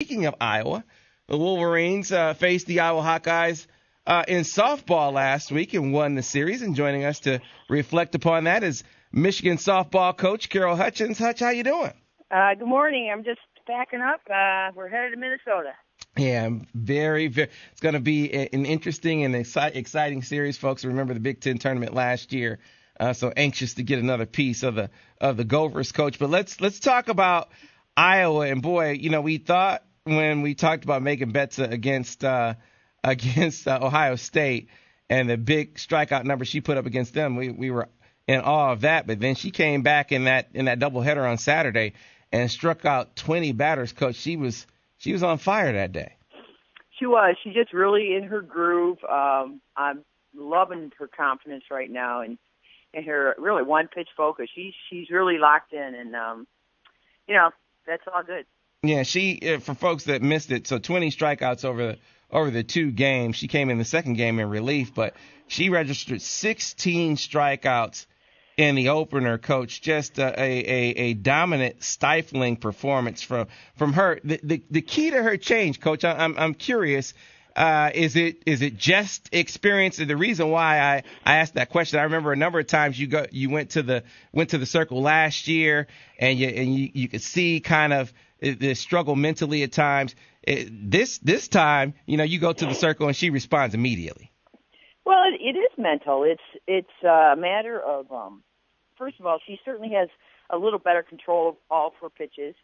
Speaking of Iowa, the Wolverines faced the Iowa Hawkeyes in softball last week and won the series. And joining us to reflect upon that is Michigan softball coach Carol Hutchins. Hutch, how you doing? Good morning. I'm just packing up. We're headed to Minnesota. Yeah, very. It's going to be an interesting and exciting series, folks. Remember the Big Ten tournament last year, so anxious to get another piece of the Gophers, coach. But let's talk about Iowa. And boy, we thought when we talked about Megan Betza against Ohio State and the big strikeout number she put up against them, we were in awe of that. But then she came back in that doubleheader on Saturday and struck out 20 batters. Coach, she was on fire that day. She was. She's just really in her groove. I'm loving her confidence right now and her really one-pitch focus. She's really locked in, and that's all good. Yeah, for folks that missed it, so 20 strikeouts over the two games. She came in the second game in relief, but she registered 16 strikeouts in the opener, Coach. Just a dominant, stifling performance from her. The key to her change, Coach, I'm curious. Is it just experience? The reason why I asked that question, I remember a number of times you went to the circle last year, and you could see kind of the struggle mentally at times. This time, you go to the circle and she responds immediately. Well, it is mental. It's a matter of first of all, she certainly has a little better control of all of her pitches.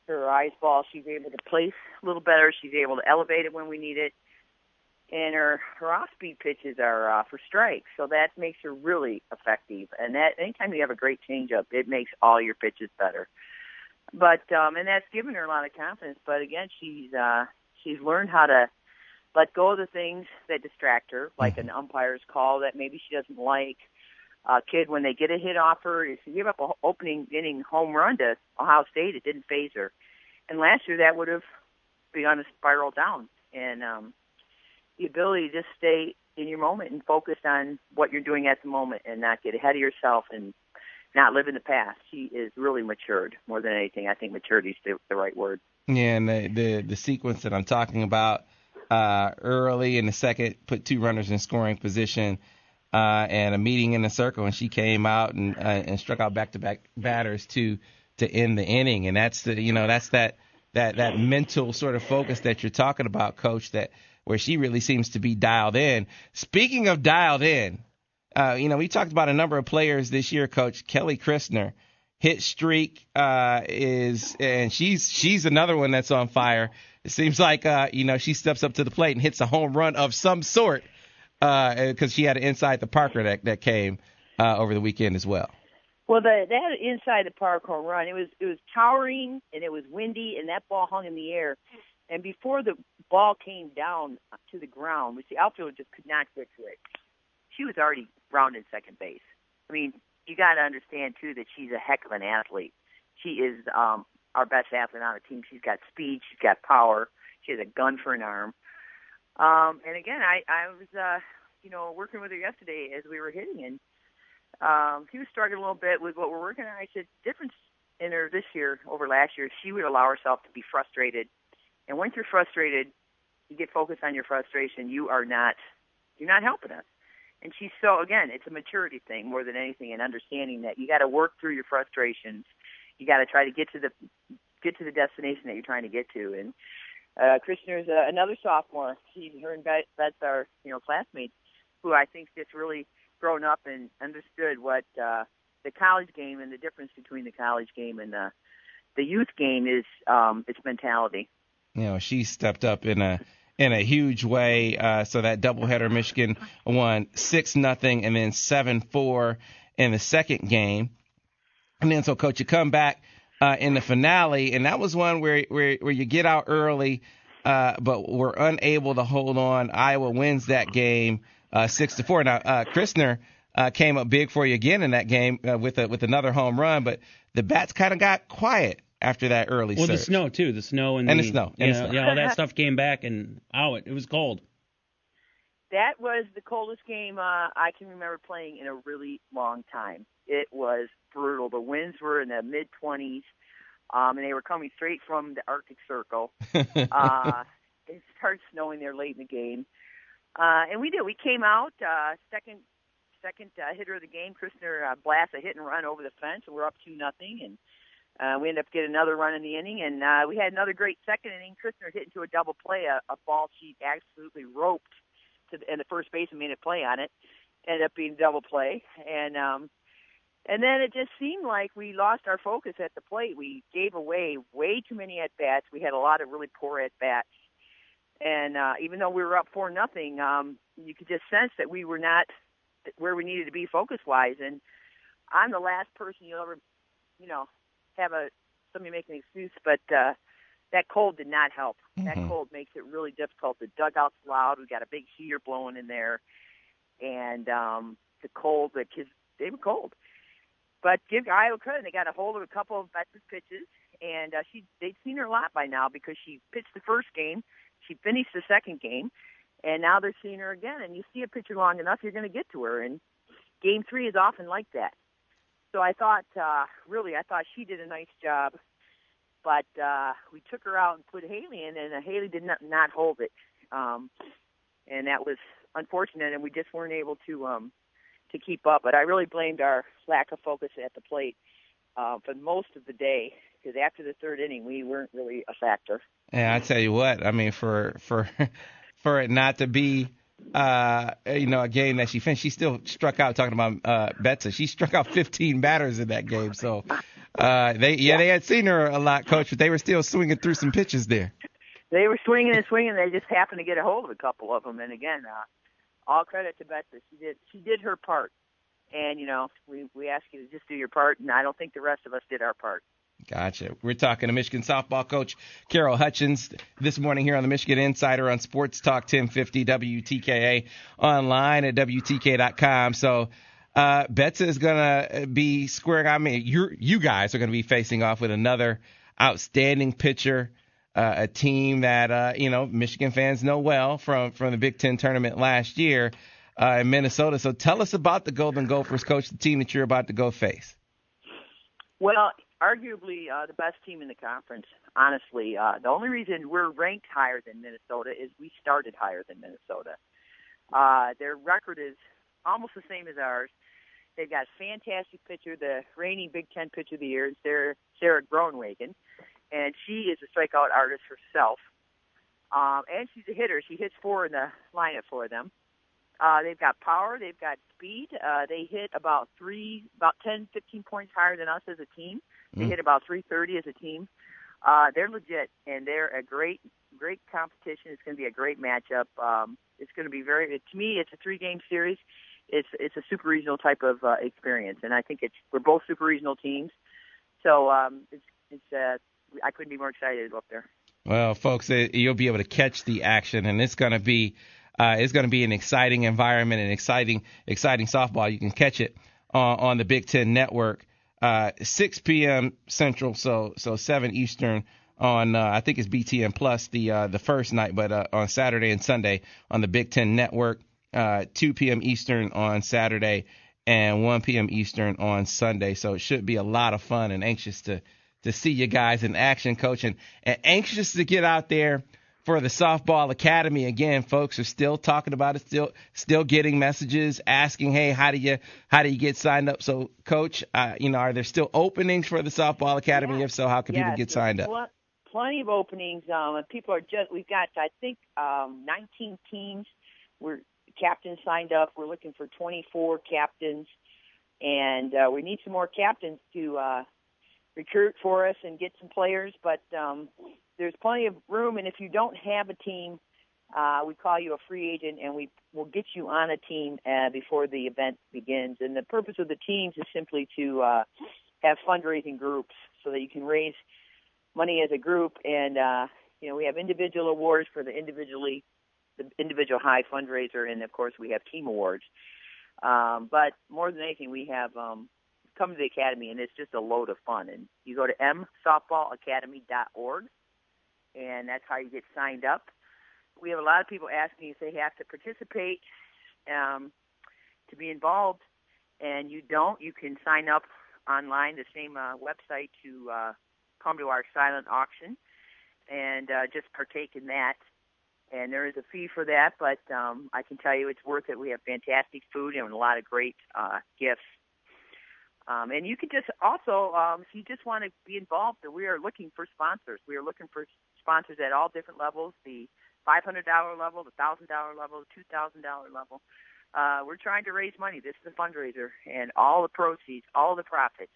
Her eyes ball, she's able to place a little better. She's able to elevate it when we need it. And her off-speed pitches are for strikes, so that makes her really effective. And that anytime you have a great changeup, it makes all your pitches better. But and that's given her a lot of confidence. But again, she's learned how to let go of the things that distract her, like an umpire's call that maybe she doesn't like. Kid, when they get a hit off her, if she gave up an opening inning home run to Ohio State, it didn't faze her. And last year that would have begun to spiral down. And the ability to just stay in your moment and focus on what you're doing at the moment and not get ahead of yourself and not live in the past. She is really matured more than anything. I think maturity is the right word. Yeah, and the sequence that I'm talking about, early in the second, put two runners in scoring position, and a meeting in the circle, and she came out and struck out back-to-back batters to end the inning. And that's that mental sort of focus that you're talking about, Coach, that where she really seems to be dialed in. Speaking of dialed in, we talked about a number of players this year, Coach. Kelly Christner, hit streak and she's another one that's on fire. It seems like she steps up to the plate and hits a home run of some sort because she had an inside the Parker that came over the weekend as well. Well, that inside the park home run, it was towering and it was windy and that ball hung in the air. And before the ball came down to the ground, which the outfielder just could not get to it, she was already rounding second base. I mean, you got to understand, too, that she's a heck of an athlete. She is our best athlete on the team. She's got speed. She's got power. She has a gun for an arm. And, again, I was, working with her yesterday as we were hitting, and she was struggling a little bit with what we're working on. I said, difference in her this year over last year, she would allow herself to be frustrated. And once you're frustrated, you get focused on your frustration. You're not helping us. And she's again, it's a maturity thing more than anything, and understanding that you got to work through your frustrations. You got to try to get to the destination that you're trying to get to. And Christner's another sophomore. Her and Beth are classmates who I think just really grown up and understood what the college game and the difference between the college game and the youth game is. Its mentality. She stepped up in a huge way. So that doubleheader, Michigan won 6-0 and then 7-4 in the second game. And then, so, Coach, you come back in the finale, and that was one where you get out early, but were unable to hold on. Iowa wins that game 6-4. Now, Christner came up big for you again in that game with another home run, but the bats kind of got quiet after that early surge. The snow, too. The snow and the snow. Yeah, all that stuff came back, and it was cold. That was the coldest game I can remember playing in a really long time. It was brutal. The winds were in the mid-20s. and they were coming straight from the Arctic Circle. It started snowing there late in the game. And we did. We came out, second hitter of the game. Christner blast a hit and run over the fence, and we're up 2-0. And we ended up getting another run in the inning. And we had another great second inning. Christner hit into a double play, a ball she absolutely roped and the first baseman made a play on it. Ended up being a double play. And then it just seemed like we lost our focus at the plate. We gave away way too many at-bats. We had a lot of really poor at-bats. And even though we were up 4-0, you could just sense that we were not where we needed to be focus-wise. And I'm the last person you'll ever, have somebody make an excuse, but that cold did not help. Mm-hmm. That cold makes it really difficult. The dugout's loud. We got a big heater blowing in there. And the cold, the kids, they were cold. But give Iowa credit, they got a hold of a couple of veteran pitches, and they'd seen her a lot by now because she pitched the first game. She finished the second game, and now they're seeing her again. And you see a pitcher long enough, you're going to get to her. And Game 3 is often like that. So I thought she did a nice job. But we took her out and put Haley in, and Haley did not hold it. And that was unfortunate, and we just weren't able to keep up. But I really blamed our lack of focus at the plate for most of the day, because after the third inning, we weren't really a factor. And I tell you what, I mean, for it not to be, a game that she finished, she still struck out. Talking about Betsa, she struck out 15 batters in that game. So they had seen her a lot, Coach, but they were still swinging through some pitches there. They were swinging and swinging. They just happened to get a hold of a couple of them. And again, all credit to Betsa. She did her part. And we ask you to just do your part, and I don't think the rest of us did our part. Gotcha. We're talking to Michigan softball coach Carol Hutchins this morning here on the Michigan Insider on Sports Talk 1050 WTKA, online at WTKA.com. So Betsa is going to be squaring. I mean, you guys are going to be facing off with another outstanding pitcher, a team that Michigan fans know well from the Big Ten tournament last year in Minnesota. So tell us about the Golden Gophers, Coach, the team that you're about to go face. Well, arguably the best team in the conference, honestly. The only reason we're ranked higher than Minnesota is we started higher than Minnesota. Their record is almost the same as ours. They've got a fantastic pitcher, the reigning Big Ten pitcher of the year, Sarah Groenewegen, and she is a strikeout artist herself. And she's a hitter. She hits 4 in the lineup for them. They've got power. They've got speed. They hit about 10, 15 points higher than us as a team. They hit about 330 as a team. They're legit, and they're a great competition. It's going to be a great matchup. It's going to be to me, it's a 3-game series. It's a super regional type of experience, and I think we're both super regional teams. So I couldn't be more excited to go up there. Well, folks, you'll be able to catch the action, and it's going to be an exciting environment and exciting softball. You can catch it on the Big Ten Network, 6 p.m. Central, so 7 Eastern on I think it's BTN Plus the first night, but on Saturday and Sunday on the Big Ten Network, 2 p.m. Eastern on Saturday and 1 p.m. Eastern on Sunday. So it should be a lot of fun, and anxious to see you guys in action, Coach, and anxious to get out there for the Softball Academy. Again, folks are still talking about it, still getting messages asking, hey, how do you get signed up? So, Coach, are there still openings for the Softball Academy? Yeah. If so, how can people get signed up? Plenty of openings. People we've got, I think, 19 teams. Captains signed up. We're looking for 24 captains, and we need some more captains to recruit for us and get some players, but there's plenty of room, and if you don't have a team, we call you a free agent, and we will get you on a team before the event begins. And the purpose of the teams is simply to have fundraising groups so that you can raise money as a group. And we have individual awards for the individual high fundraiser, and of course we have team awards. But more than anything, we have come to the academy, and it's just a load of fun. And you go to msoftballacademy.org, and that's how you get signed up. We have a lot of people asking if they have to participate to be involved, and you don't. You can sign up online, the same website, to come to our silent auction and just partake in that. And there is a fee for that, but I can tell you it's worth it. We have fantastic food and a lot of great gifts. And you can just also, if you just want to be involved, we are looking for sponsors. We are looking for sponsors at all different levels, the $500 level, the $1,000 level, the $2,000 level. We're trying to raise money. This is a fundraiser, and all the proceeds, all the profits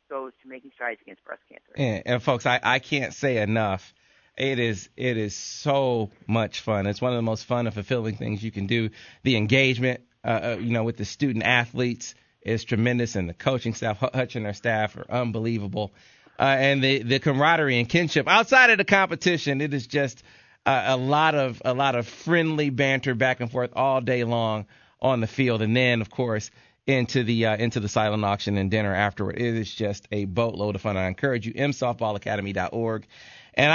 goes to making strides against breast cancer. And folks, I can't say enough. It is so much fun. It's one of the most fun and fulfilling things you can do. The engagement, with the student athletes is tremendous, and the coaching staff, Hutch and their staff, are unbelievable. And the camaraderie and kinship outside of the competition, it is just a lot of friendly banter back and forth all day long on the field, and then of course into the silent auction and dinner afterward. It is just a boatload of fun. I encourage you, msoftballacademy.org. And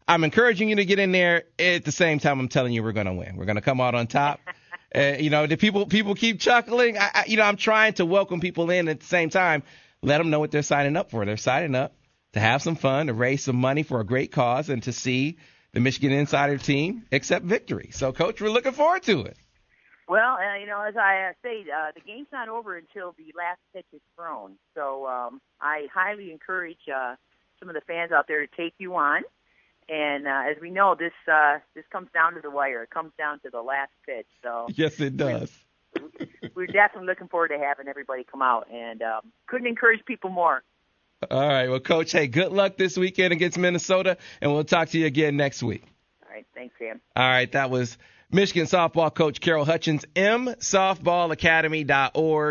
I'm encouraging you to get in there. At the same time, I'm telling you we're going to win. We're going to come out on top. The people keep chuckling. I'm trying to welcome people in at the same time. Let them know what they're signing up for. They're signing up to have some fun, to raise some money for a great cause, and to see the Michigan Insider team accept victory. So, Coach, we're looking forward to it. Well, as I say, the game's not over until the last pitch is thrown. So I highly encourage some of the fans out there to take you on. And as we know, this comes down to the wire. It comes down to the last pitch. So yes, it does. We're definitely looking forward to having everybody come out, and couldn't encourage people more. All right. Well, Coach, hey, good luck this weekend against Minnesota, and we'll talk to you again next week. All right. Thanks, Sam. All right. That was Michigan softball coach Carol Hutchins, msoftballacademy.org.